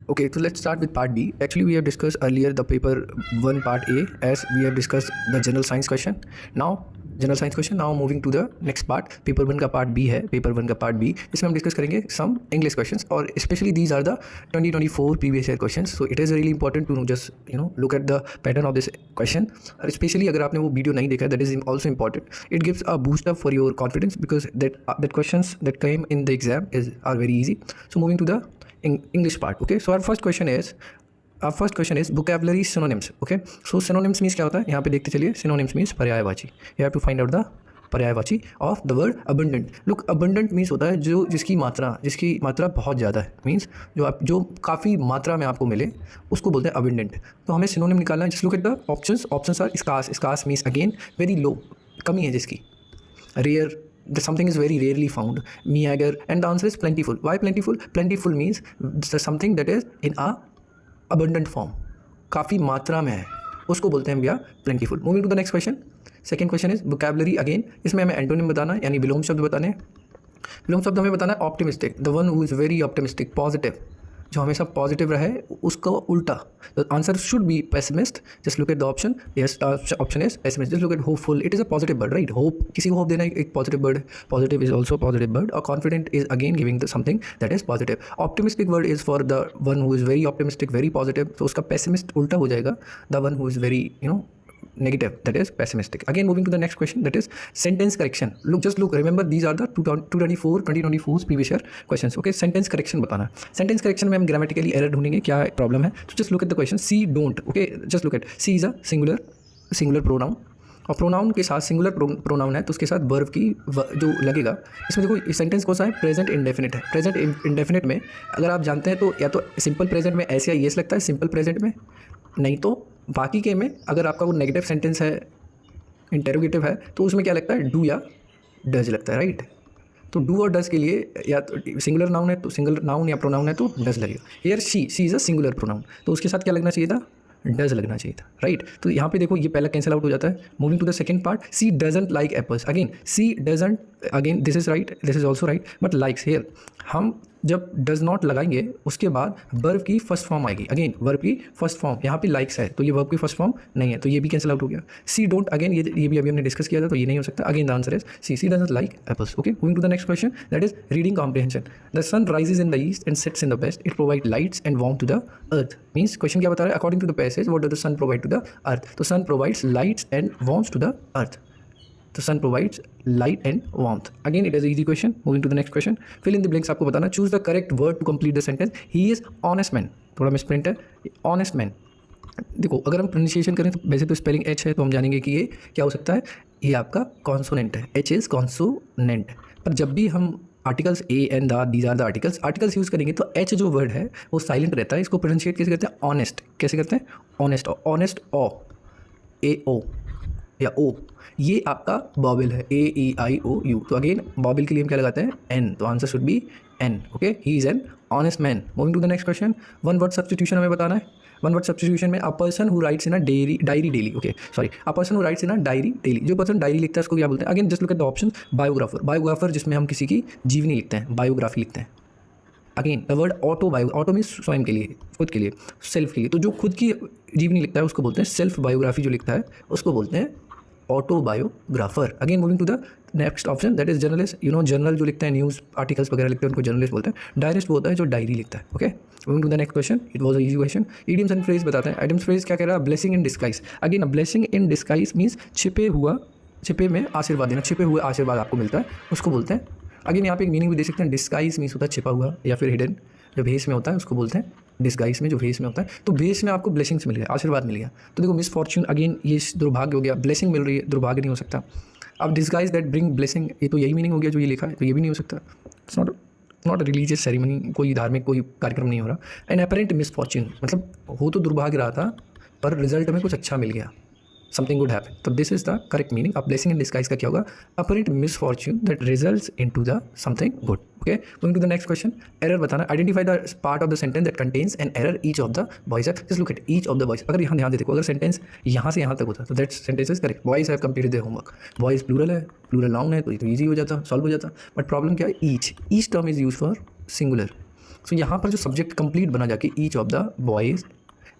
Okay, so let's start with part B. Actually, we have discussed earlier the paper 1 part A as we have discussed the general science question. Now moving to the next part, paper 1 का part B है, paper 1 का part B, इसमें हम discuss करेंगे some English questions और especially these are the 2024 previous year questions. So it is really important to just look at the pattern of this question. और especially अगर आपने वो वीडियो नहीं देखा, that is also important. It gives a boost up for your confidence because that questions that came in the exam are very easy. So moving to the English part. Okay, so our first question is vocabulary synonyms. Okay, so synonyms means क्या होता है, यहाँ पे देखते चलिए. Synonyms means पर्यायवाची. You have to find out the पर्यायवाची of the word abundant. Look, abundant means होता है जिसकी मात्रा बहुत ज़्यादा है, मीन्स जो काफ़ी मात्रा में आपको मिले उसको बोलते हैं abundant. तो हमें synonym निकालना है. Just look at the options. Options are scarce means again very low, कमी है जिसकी. Rare, something is very rarely found. Meager, and the answer is plentiful. Why plentiful? Plentiful means something that is in a abundant form, काफ़ी मात्रा में है, उसको बोलते हैं भैया plentiful. Moving to the next question. Second question is vocabulary again. इसमें हमें एंटोनिम बताना है, यानी विलोम शब्द बताने हैं. विलोम शब्द हमें बताना है optimistic, the one who is very optimistic, positive, जो हमेशा पॉजिटिव रहे, उसका उल्टा. The answer should be pessimist. Just look at the option. Yes, option is pessimist. Just look at hopeful. It is a positive word, right? Hope, किसी को hope देना एक positive word. Positive is also positive word. और confident is again giving something that is positive. Optimistic word is for the one who is very optimistic, very positive. तो उसका pessimist उल्टा हो जाएगा, the one who is very negative, that is pessimistic. Again, moving to the next question, that is sentence correction. Remember these are the 2024 previous year questions. Okay, sentence correction बताना. Sentence correction में हम grammatically error ढूंढेंगे, क्या problem है. So just look at the question. See, don't. Okay, just look at. See is a singular pronoun. और pronoun के साथ singular pronoun है तो उसके साथ वर्ब की जो लगेगा. इसमें देखो सेंटेंस कौन सा है, प्रेजेंट इंडेफिनिट है. प्रेजेंट इंडेफिनिट में अगर आप जानते हैं तो या तो सिंपल प्रेजेंट में ऐसे या येस लगता है सिंपल प्रेजेंट में, नहीं तो बाकी के में अगर आपका वो नेगेटिव सेंटेंस है, इंटेरोगेटिव है, तो उसमें क्या लगता है, डू या डज लगता है, राइट? तो डू और डज के लिए या तो सिंगुलर नाउन है तो सिंगुलर नाउन या प्रोनाउन है तो डज लगेगा. Here she is a singular pronoun, तो उसके साथ क्या लगना चाहिए था, डज लगना चाहिए था, राइट? तो यहाँ पे देखो ये पहला कैंसिल आउट हो जाता है. Moving to the second part. She doesn't like apples. Again she doesn't, again this is right, this is also right, but likes. Here हम जब डज नॉट लगाएंगे उसके बाद वर्ब की फर्स्ट फॉर्म आएगी. अगेन वर्ब की फर्स्ट फॉर्म, यहाँ पे लाइक्स है तो ये वर्ब की फर्स्ट फॉर्म नहीं है, तो ये भी कैंसिल आउट हो गया. सी डोंट, अगेन ये भी अभी हमने डिस्कस किया था तो ये नहीं हो सकता. Again the answer is she doesn't like apples. Okay, moving to the next question, that is reading comprehension. The sun rises in the east and sets in the west. It provide lights and warm to the earth. Means question क्या बता रहा है, according to the passage what does the sun provide to the earth. तो sun provides lights and warms to the earth. The sun provides light and warmth. Again, it is an easy question. Moving to the next question. Fill in the blanks. आपको बताना. Choose the correct word to complete the sentence. He is honest man. थोड़ा misprint है. Honest man. देखो अगर हम pronunciation करें तो वैसे तो स्पेलिंग एच है तो हम जानेंगे कि ये क्या हो सकता है, ये आपका कॉन्सोनेंट है. H is consonant. पर जब भी हम articles A and the, these are the articles use करेंगे तो एच जो वर्ड है वो साइलेंट रहता है. इसको प्रोनाउंसिएट कैसे करते हैं, ऑनेस्ट. कैसे करते हैं, ऑनेस्ट. ऑनेस्ट ओ, ए ओ या ओ, ये आपका बॉबिल है, ए ई आई ओ यू. तो अगेन बॉबिल के लिए हम क्या लगाते हैं, एन. तो answer should be an. Okay, he is an honest man. Moving to the next question. One word substitution हमें बताना है. वन वर्ड सब्स्टिट्यूशन में a person who writes in a diary daily. Okay sorry, a person who writes in a diary daily. जो person diary लिखता है उसको क्या बोलते हैं. Again just look at the option. Biographer जिसमें हम किसी की जीवनी लिखते हैं, बायोग्राफी लिखते हैं. Again the word auto means स्वयं के लिए, खुद के लिए, सेल्फ के लिए. तो जो खुद की जीवनी लिखता है उसको बोलते हैं सेल्फ बायोग्राफी. जो लिखता है उसको बोलते हैं autobiographer. Again moving to the next option, that is journalist. Journal जो लिखते हैं, न्यूज़ आर्टिकल्स वगैरह लिखते हैं उनको जर्नलिस्ट बोलते हैं. डायरिस्ट वो होता है जो डायरी लिखता है. Okay, moving to the next question. It was a easy question. Idioms and phrase बताते हैं. इडियम्स फ्रेज क्या कह रहा है, blessing in disguise. Again blessing in disguise means छिपे में आशीर्वाद देना. छिपे हुए आशीर्वाद आपको मिलता है उसको बोलते हैं. अगेन यहाँ पे एक मीनिंग भी दे सकते हैं. डिस्गाइज मीन्स होता है छिपा हुआ या फिर हिडन, जो भेस में होता है उसको बोलते हैं डिस्गाइज में, जो भेस में होता है. तो भेस में आपको ब्लेसिंग्स मिल गया, आशीर्वाद मिल गया. तो देखो मिस फॉर्च्यून, अगेन ये दुर्भाग्य हो गया. ब्लेसिंग मिल रही है, दुर्भाग्य नहीं हो सकता. अब डिस्गाइज दैट ब्रिंग ब्लेसिंग, ये तो यही मीनिंग हो गया जो ये लिखा है, तो ये भी नहीं हो सकता. इट्स नॉट रिलीजियस सेरेमनी, कोई धार्मिक कोई कार्यक्रम नहीं हो रहा. एन अपरेंट मिस फॉर्च्यून मतलब हो तो दुर्भाग्य रहा था पर रिजल्ट में कुछ अच्छा मिल गया, समथिंग गुड हैपन. तो this is the correct meaning. अब ब्लेसिंग इन डिस्गाइज का क्या होगा, apparent misfortune that results into the something good. Okay, going to the next question. Error बताना. Identify the part of the sentence that contains an error each of the voice. Just look at each of the voice. अगर यहाँ ध्यान से देखो, अगर sentence यहाँ से यहाँ तक होता तो that sentence is correct. Boys have completed their homework. Boys plural है, प्लूरल नाउन है तो ईजी हो जाता, सॉल्व हो जाता. बट प्रॉब्लम क्या है, each term is use for singular. So यहाँ पर जो सब्जेक्ट कंप्लीट बना जाके each of the boys,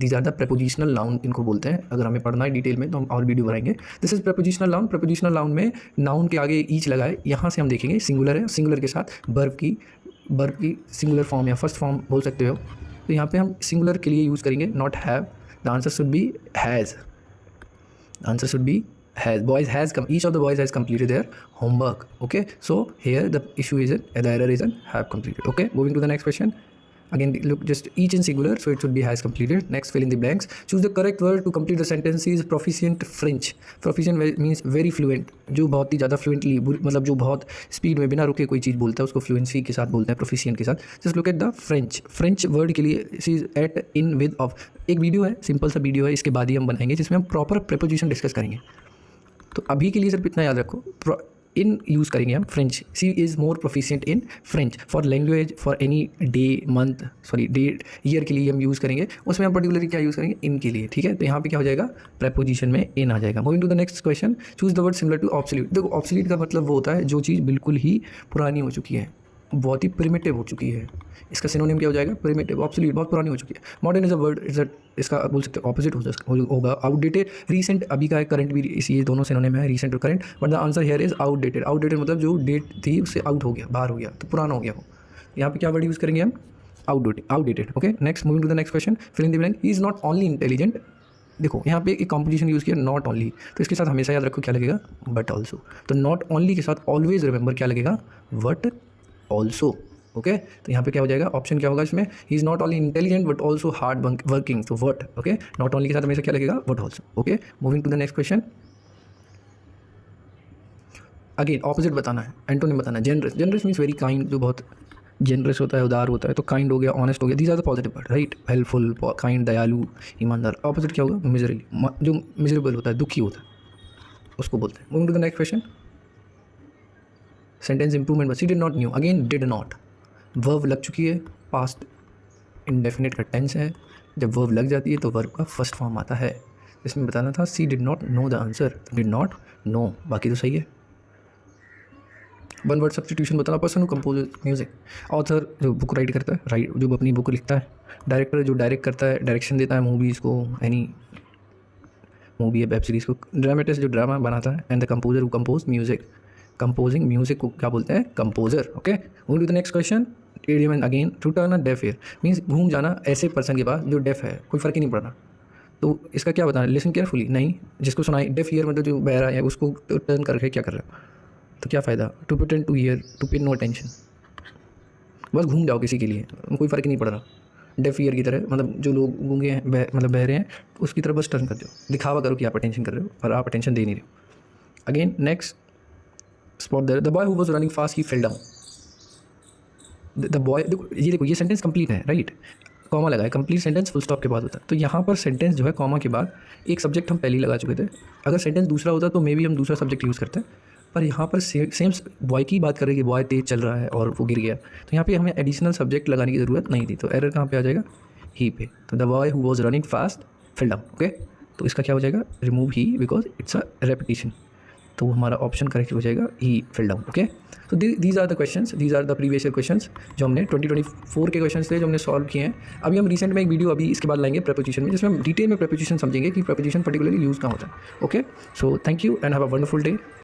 these are the prepositional noun इनको बोलते हैं। अगर हमें पढ़ना है डिटेल में तो हम और वीडियो बनाएंगे। This is prepositional noun. Prepositional noun में नाउन के आगे ईच लगा है, यहाँ से हम देखेंगे सिंगुलर है, सिंगुलर के साथ वर्ब की सिंगुलर फॉर्म या फर्स्ट फॉर्म बोल सकते हो। तो यहाँ पे हम सिंगुलर के लिए यूज़ करेंगे not have, the answer should B has, answer should B has, boys has come, each of the boys has completed their homework. Okay, so here the issue is the error is have completed. Okay, moving to the next question. Again look, just each in singular, so it should be has completed. Next, fill in the blanks. Choose the correct word to complete the sentence. Is proficient French. Proficient means very fluent, जो बहुत ही ज़्यादा fluently, मतलब जो बहुत speed में बिना रुके कोई चीज़ बोलता है उसको fluency के साथ बोलते हैं, proficient के साथ। Just look at the French. French word के लिए is at, in, with, of। एक वीडियो है, सिंपल सा वीडियो है, इसके बाद ही हम बनाएंगे जिसमें हम प्रॉपर preposition डिस्कस करेंगे। तो अभी के लिए सिर्फ इतना याद रखो, इन यूज़ करेंगे हम French. She is more proficient in French. For language, for any day, month, sorry date, year के लिए हम यूज़ करेंगे, उसमें हम पर्टिकुलरली क्या यूज़ करेंगे, इन के लिए। ठीक है, तो यहाँ पे क्या हो जाएगा, प्रेपोजिशन में इन आ जाएगा। Moving to the next question, choose the word similar to obsolete. देखो ऑब्सोल्यूट का मतलब वो होता है जो चीज़ बिल्कुल ही पुरानी हो चुकी है, बहुत ही प्रिमिटिव हो चुकी है। इसका सिनोनिम क्या हो जाएगा, प्रिमिटिव। ऑब्सोल्यूट बहुत पुरानी हो चुकी है। Modern is a word, is इसका बोल सकते हैं ऑपोजिट होगा, आउटडेटेड। रीसेंट अभी का है, करंट भी, इस ये दोनों सिनोनिम है, रीसेंट और current. But the answer here is outdated. Outdated मतलब जो डेट थी उससे आउट हो गया, बाहर हो गया, तो पुराना हो गया वो। यहाँ पे क्या वर्ड यूज़ करेंगे हम, outdated. Okay, next, moving to the next question, fill in the blank. He is not only intelligent. देखो यहाँ पे एक कॉम्पोजिशन यूज़ किया, नॉट ओनली, तो इसके साथ हमेशा याद रखो क्या लगेगा, बट ऑल्सो। तो नॉट ओनली के साथ ऑलवेज रिमेंबर क्या लगेगा, बट ऑल्सो। ओके, तो यहाँ पे क्या हो जाएगा, ऑप्शन क्या होगा इसमें, he is not only intelligent but also hard working, तो वट। ओके, नॉट ओनली के साथ हमेशा क्या लगेगा, but also. Okay, moving to the next question. Again opposite बताना है, एंटोनिम बताना है। Generous, generous means very kind, जो बहुत जेनरस होता है, उदार होता है। तो काइंड हो गया, ऑनेस्ट हो गया, these are the positive word, right. Helpful, kind, दयालु, ईमानदार। ऑपोजिट क्या होगा, मिजरली, जो मिजरेबल होता है, दुखी होता है, उसको बोलते हैं। Moving to the next question, sentence improvement, but she did not knew. Again did not, verb लग चुकी है, पास्ट इंडेफिनिट का टेंस है। जब वर्ब लग जाती है तो वर्ब का फर्स्ट फॉर्म आता है। इसमें बताना था she did not know the answer, did not know, बाकी तो सही है। वन वर्ड सब्स्टिट्यूशन बताना, person who compose music. Author जो बुक राइट करता है, राइट, जो अपनी बुक लिखता है। डायरेक्टर जो डायरेक्ट करता है, डायरेक्शन देता है मूवीज़ को, एनी मूवी या वेब सीरीज़ को। ड्रामेटिस्ट जो ड्रामा बनाता है। And the composer who compose music. Composing music को क्या बोलते हैं, composer. Okay, move to the next question. Idiom and again, to turn a deaf ear means घूम जाना ऐसे पर्सन के पास जो डेफ है, कोई फ़र्क ही नहीं पड़ना। तो इसका क्या बताना, लिसन केयरफुली, नहीं, जिसको सुनाई। डेफ ईयर मतलब जो बहरा है उसको टर्न करके क्या कर रहे हो, तो क्या फ़ायदा, to pretend to ear, to pay no attention, बस घूम जाओ किसी के लिए, कोई फ़र्क ही नहीं पड़ रहा। डेफ ईयर की तरह, मतलब जो लोग गूंगे हैं, मतलब बहरे हैं, उसकी तरह बस टर्न कर दो, दिखावा करो कि आप अटेंशन कर रहे हो, पर आप अटेंशन दे नहीं रहे हो। Again next, spot there, the boy who was running fast he fell down. The boy, देखो ये सेंटेंस कंप्लीट है, राइट, कॉमा लगा है, कंप्लीट सेंटेंस फुल स्टॉप के बाद होता है। तो यहाँ पर सेंटेंस जो है कॉमा के बाद एक सब्जेक्ट हम पहले ही लगा चुके थे। अगर सेंटेंस दूसरा होता तो मे बी हम दूसरा सब्जेक्ट यूज़ करते हैं, पर यहाँ पर सेम बॉय की बात कर रहे हैं कि बॉय तेज चल रहा है और वो गिर गया, तो यहाँ पे हमें एडिशनल सब्जेक्ट लगाने की ज़रूरत नहीं थी। तो एरर कहाँ पे आ जाएगा, ही पे। तो the boy who was running fast fell down. Okay, तो इसका क्या हो जाएगा, remove he, because it's a repetition. तो हमारा ऑप्शन करेक्ट हो जाएगा, ही फेल डाउन। ओके, तो these are the questions, these are the previous year questions जो हमने 2024 के क्वेश्चंस थे जो हमने सॉल्व किए हैं। अभी हम रिसेंट में एक वीडियो अभी इसके बाद लाएंगे प्रेपोजिशन में, जिसमें हम डिटेल में प्रेपोजिशन समझेंगे कि प्रेपोजिशन पर्टिकुलरली यूज़ कहाँ होता है। Okay, so thank you and have a wonderful day.